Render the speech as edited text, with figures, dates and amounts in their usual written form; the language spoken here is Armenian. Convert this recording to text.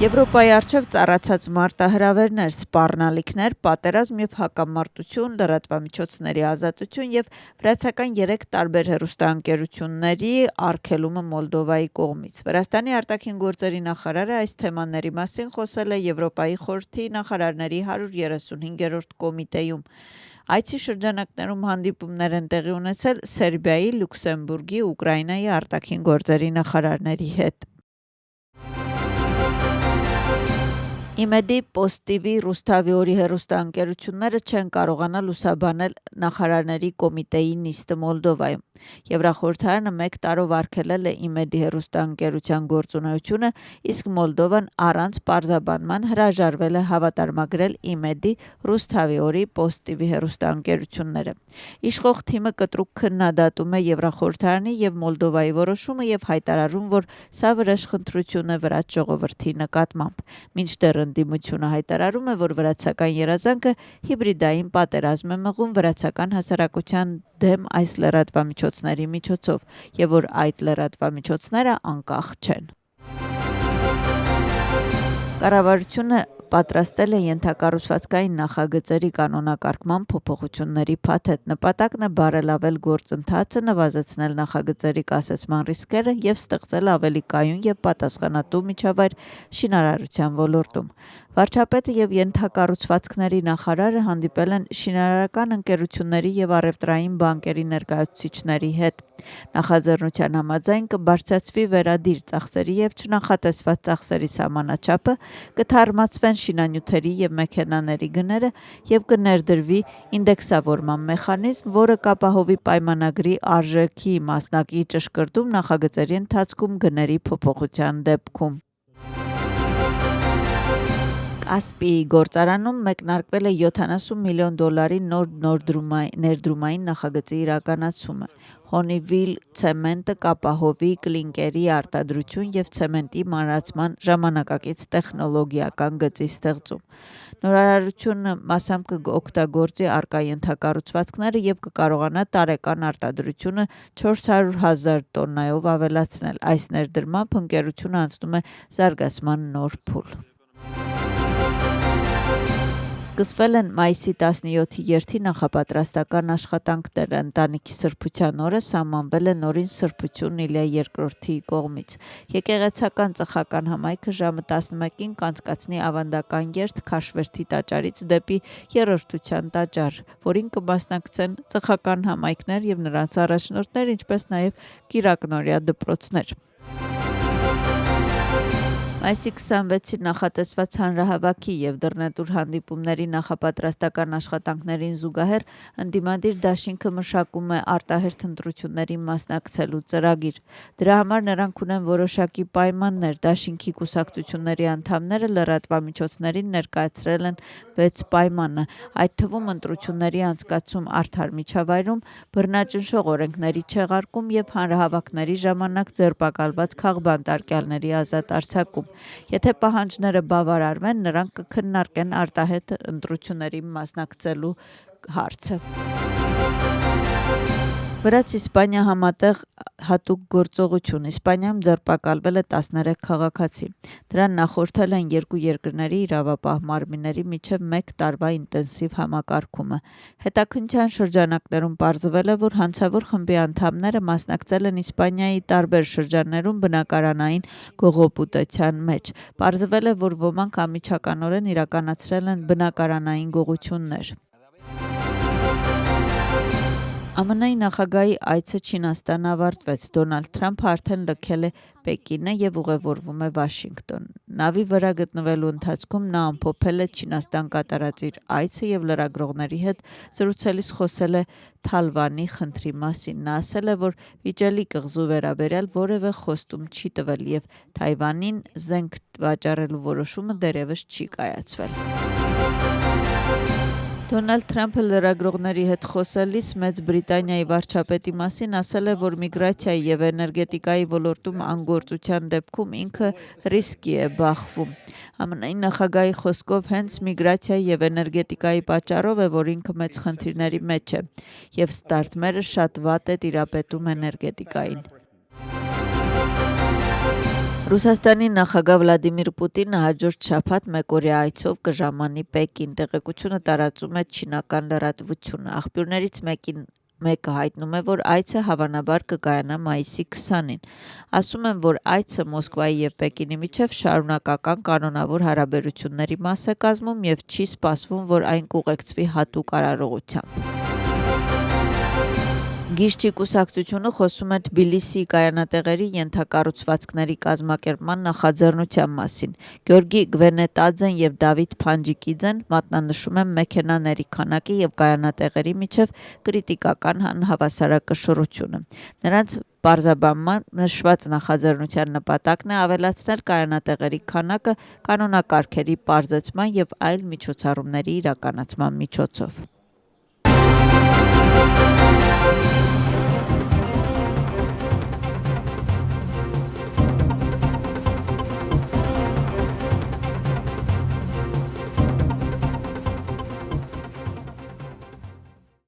Եվրոպայի առջև ծառացած մարտահրավերներ, սպառնալիքներ, պատերազմ եւ հակամարտություն, լրատվամիջոցների ազատություն եւ վրացական 3 տարբեր հեռուստաընկերությունների արգելումը Մոլդովայի կողմից։ Վրաստանի արտաքին գործերի նախարարը այս թեմաների մասին խոսել է Եվրոպայի խորհրդի նախարարների 135-րդ կոմիտեում։ Այցի շրջանակներում հանդիպումներ են տեղի ունեցել Սերբիայի, Լյուքսեմբուրգի, Ուկրաինայի արտաքին գործերի նախարարների հետ։ Իմեդի, Post-TV, Rustavi-Ori հեռուստաընկերությունները չեն կարողանա լուսաբանել նախարարների կոմիտեի նիստը Մոլդովայում։ Եվրախորհրդարանը 1 տարով արգելել է Իմեդի հեռուստաընկերության գործունեությունը, իսկ Մոլդովան առանց պարզաբանման հրաժարվել է հավատարմագրել Իմեդի, Rustavi-Ori, Post-TV հեռուստաընկերությունները։ Իշխող թիմը կտրուկ քննադատում է Եվրախորհրդարանի եւ Մոլդովայի որոշումը եւ հայտարարում, որ սա վրեժխնդրություն է վրաց ժողովրդի նկատմամբ։ Մինչդեռ ընդդիմությունը հայտարարում է, որ վրացական երազանքը հիբրիդային պատերազմ է մղում վրացական հասարակության դեմ այս լրատվամիջոցների միջոցով եւ որ այդ լրատվամիջոցները անկախ չեն։ Կառավարությունը պատրաստել է ենթակառուցվածքային նախագծերի կանոնակարգման փոփոխությունների փաթեթ։ Նպատակն է բարելավել գործընթացը, նվազեցնել նախագծերի կասեցման ռիսկերը եւ ստեղծել ավելի կայուն եւ պատասխանատու միջավայր շինարարության ոլորտում։ Վարչապետը եւ ենթակառուցվածքների նախարարը հանդիպել են շինարարական ընկերությունների եւ առևտրային բանկերի ներկայացուցիչների հետ։ Նախաձեռնության համաձայն կբարձրացվի վերադիր ծախսերի եւ չնախատեսված ծախսերի սահմանաչափը, կթարմացվեն շինանյութերի եւ մեքենաների գները եւ կներդրվի ինդեքսավորման մեխանիզմ, որը կապահովի պայմանագրի արժեքի մասնակի ճշգրտում նախագծերի ընթացքում գների փոփոխության դեպքում։ Կասպիի գործարանում մեկնարկվել է $70 միլիոն նոր ներդրումային նախագծի իրականացումը։ Հոնիվիլ ցեմենտը կապահովի կլինկերի արտադրություն եւ ցեմենտի մանրացման ժամանակակից տեխնոլոգիական գծի ստեղծում։ Նորարարությունը մասամբ կօգտագործի առկա ենթակառուցվածքները եւ կկարողանա տարեկան արտադրությունը 400,000 տոննայով ավելացնել։ Այս ներդրմամբ ընկերությունը անցնում է զարգացման նոր փուլ։ Սկսվել են մայիսի 17-ի երթի նախապատրաստական աշխատանքները։ Ընտանիքի սրբության օրը սահմանվել է նորին սրբություն Իլյա II կողմից։ Եկեղեցական ծխական համայնքը ժամը 11-ին կանցկացնի ավանդական երթ Քաշվերթի տաճարից դեպի Երրորդության տաճար, որին կմասնակցեն ծխական համայնքներ եւ նրանց առաջնորդներ, ինչպես նաեւ կիրակնօրյա դպրոցներ։ Մայիսի 26-ին նախատեսված հանրահավաքի եւ դռնետուր հանդիպումների նախապատրաստական աշխատանքներին զուգահեռ ընդդիմադիր դաշինքը մշակում է արտահերթ ընտրություններին մասնակցելու ծրագիր։ Դրա համար նրանք ունեն որոշակի պայմաններ։ Դաշինքի կուսակցությունների անդամները լրատվամիջոցներին ներկայացրել են 6 պայմանը, այդ թվում ընտրությունների անցկացում արդար միջավայրում, բռնաճնշող օրենքների չեղարկում եւ հանրահավաքների ժամանակ ձերբակալված քաղբանտարկյալների ազատ արձակում։ Եթե պահանջները բավարարվեն, նրանք կքննարկեն արտահերթ ընտրություններին մասնակցելու հարցը։ Վրաց-Իսպանիա համատեղ հատուկ գործողություն։ Իսպանիայում ձերբակալվել է 13 քաղաքացի։ Դրան նախորդել են երկու երկրների իրավապահ մարմինների միջև 1 տարվա ինտենսիվ համակարգումը։ Հետաքննության շրջանակներում պարզվել է, որ հանցավոր խմբի անդամները մասնակցել են Իսպանիայի տարբեր շրջաններում բնակարանային գողոպուտության մեջ։ Պարզվել է, որ ոմանք անմիջականորեն իրականացրել են բնակարանային գողություններ։ ԱՄՆ-ի նախագահի այցը Չինաստան ավարտվեց։ Դոնալդ Թրամփը արդեն լքել է Պեկինը եւ ուղևորվում է Վաշինգտոն։ Նավի վրա գտնվելու ընթացքում նա ամփոփել է Չինաստան կատարած իր այցը եւ լրագրողների հետ զրուցելիս խոսել է Թալվանի խնդրի մասին։ Նա ասել է, որ վիճելի կղզու վերաբերյալ որևէ խոստում չի տվել եւ Թայվանին զենք վաճառելու որոշումը դեռևս չի կայացվել։ Դոնալդ Թրամփը լրագրողների հետ խոսելիս Մեծ Բրիտանիայի վարչապետի մասին ասել է, որ միգրացիայի եւ էներգետիկայի ոլորտում անգործության դեպքում ինքը ռիսկի է բախվում։ ԱՄՆ-ի նախագահի խոսքով հենց միգրացիայի եւ էներգետիկայի պատճառով է, որ ինքը մեծ խնդիրների մեջ է եւ ստարտմերը շատ վատ է տիրապետում էներգետիկային։ Ռուսաստանի նախագահ Վլադիմիր Պուտինը հաջորդ շաբաթ մեկօրյա այցով կժամանի Պեկին, տեղեկությունը տարածում է չինական լրատվությունը։ Աղբյուրներից մեկը հայտնում է, որ այցը հավանաբար կկայանա մայիսի 20-ին։ Ասում են, որ այցը Մոսկվայի և Պեկինի միջև շարունակական կանոնավոր հարաբերությունների մաս է կազմում և չի սպասվում, որ այն կուղեկցվի հատուկ արարողությամբ։ Գիշճի կուսակցությունը խոսում է Թբիլիսիի կայանատեղերի ենթակառուցվածքների կազմակերպման նախաձեռնության մասին։ Գյորգի Գվենետաձեն և Դավիթ Փանջիկիձեն մատնանշում են մեքենաների քանակի և կայանատեղերի միջև կրիտիկական անհավասարակշռությունը։ Նրանց պարզաբանմամբ նշված նախաձեռնության նպատակն է ավելացնել կայանատեղերի քանակը կանոնակարգերի պարզեցման և այլ միջոցառումների իրականացման միջոցով։